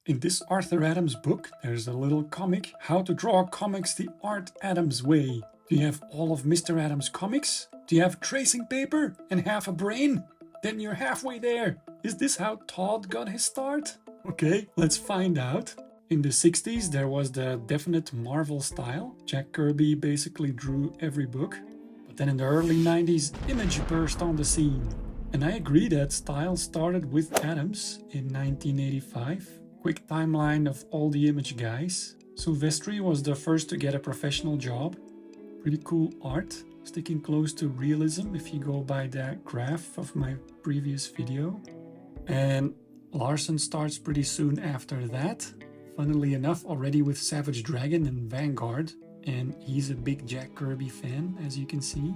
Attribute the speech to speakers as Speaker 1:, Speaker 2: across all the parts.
Speaker 1: In this Arthur Adams book, there's a little comic, How to Draw Comics the Art Adams Way. Do you have all of Mr. Adams' comics? Do you have tracing paper and half a brain? Then you're halfway there. Is this how Todd got his start? Okay, let's find out. In the 60s, there was the definite Marvel style. Jack Kirby basically drew every book. But then in the early 90s, Image burst on the scene. And I agree that style started with Adams in 1985. Quick timeline of all the Image guys. Silvestri was the first to get a professional job. Pretty cool art, sticking close to realism if you go by that graph of my previous video. And Larsen starts pretty soon after that. Funnily enough, already with Savage Dragon and Vanguard. And he's a big Jack Kirby fan, as you can see.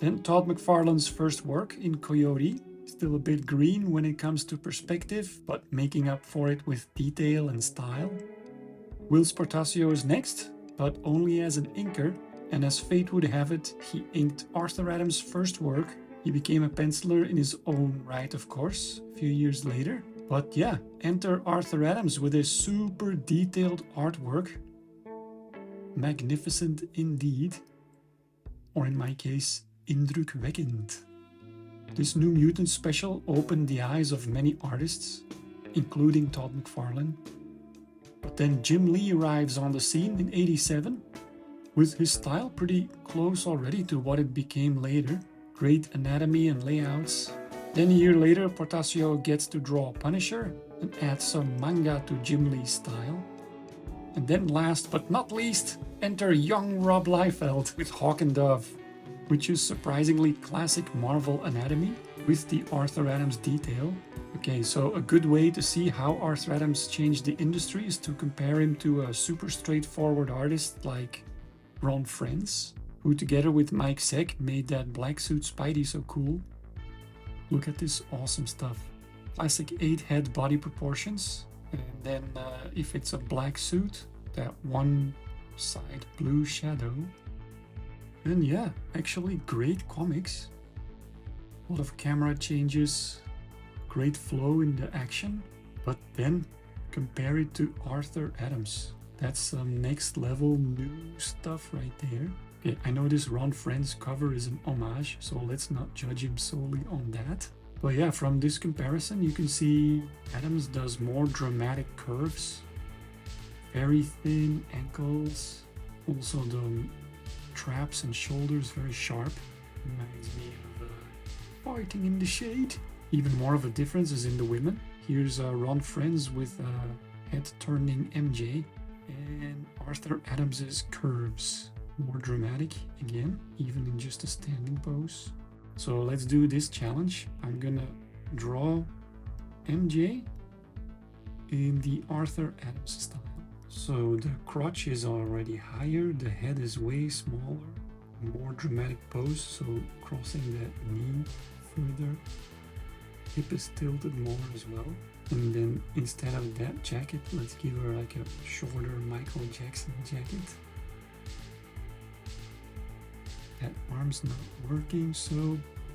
Speaker 1: Then Todd McFarlane's first work in Coyote. Still a bit green when it comes to perspective, but making up for it with detail and style. Will Portacio is next, but only as an inker, and as fate would have it, he inked Arthur Adams' first work. He became a penciler in his own right, of course, a few years later. But yeah, enter Arthur Adams with his super detailed artwork. Magnificent indeed. Or in my case, indrukwekkend. This New Mutants Special opened the eyes of many artists, including Todd McFarlane. But then Jim Lee arrives on the scene in '87, with his style pretty close already to what it became later. Great anatomy and layouts. Then a year later, Portacio gets to draw Punisher and add some manga to Jim Lee's style. And then last but not least, enter young Rob Liefeld with Hawk and Dove, which is surprisingly classic Marvel anatomy with the Arthur Adams detail. Okay, so a good way to see how Arthur Adams changed the industry is to compare him to a super straightforward artist like Ron Frenz, who together with Mike Zeck made that black suit Spidey so cool. Look at this awesome stuff. Classic 8-head body proportions. And then if it's a black suit, that one side blue shadow. And yeah, actually great comics. A lot of camera changes, great flow in the action. But then compare it to Arthur Adams. That's some next level new stuff right there. Okay, I know this Ron Frenz cover is an homage, so let's not judge him solely on that. But yeah, from this comparison you can see Adams does more dramatic curves. Very thin ankles. Also the traps and shoulders very sharp. Reminds me of fighting in the shade. Even more of a difference is in the women. Here's Ron Frenz with head-turning MJ. And Arthur Adams's curves. More dramatic again, even in just a standing pose. So let's do this challenge. I'm gonna draw MJ in the Arthur Adams style. So the crotch is already higher, the head is way smaller, more dramatic pose, so crossing that knee further. Hip is tilted more as well. And then instead of that jacket, let's give her like a shorter Michael Jackson jacket. That arm's not working, so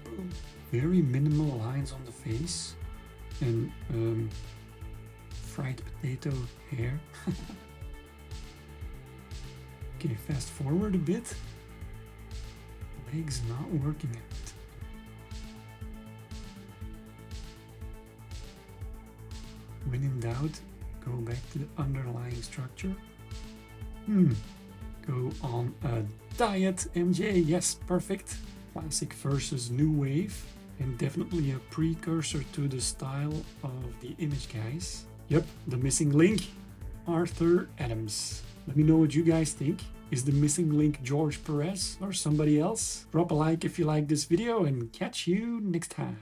Speaker 1: boom. Very minimal lines on the face and fried potato hair. Okay, fast forward a bit. Legs not working out. When in doubt, go back to the underlying structure. Go on a diet, MJ. Yes, perfect. Classic versus new wave. And definitely a precursor to the style of the Image guys. Yep, the missing link, Arthur Adams. Let me know what you guys think. Is the missing link George Perez or somebody else? Drop a like if you like this video and catch you next time.